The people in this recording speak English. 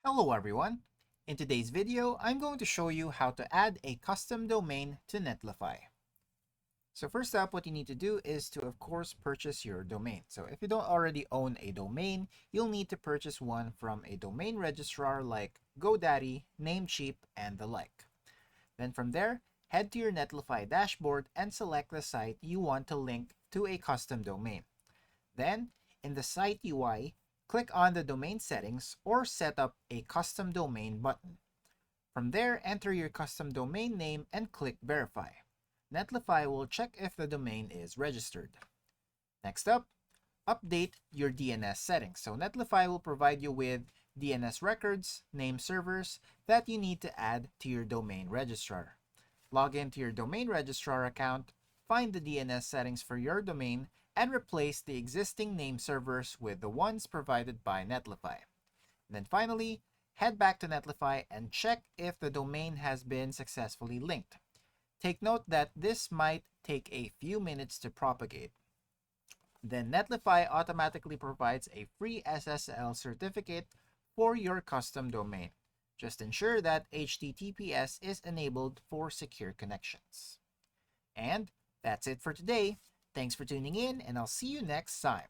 Hello everyone! In today's video, I'm going to show you how to add a custom domain to Netlify. So first up, what you need to do is to, of course, purchase your domain. So if you don't already own a domain, you'll need to purchase one from a domain registrar like GoDaddy, Namecheap, and the like. Then from there, head to your Netlify dashboard and select the site you want to link to a custom domain. Then, in the site UI, click on the domain settings or set up a custom domain button. From there, enter your custom domain name and click verify. Netlify will check if the domain is registered. Next up, update your DNS settings. So Netlify will provide you with DNS records, name servers that you need to add to your domain registrar. Log into your domain registrar account, find the DNS settings for your domain, and replace the existing name servers with the ones provided by Netlify. And then finally, head back to Netlify and check if the domain has been successfully linked. Take note that this might take a few minutes to propagate. Then Netlify automatically provides a free SSL certificate for your custom domain. Just ensure that HTTPS is enabled for secure connections. And that's it for today. Thanks for tuning in, and I'll see you next time.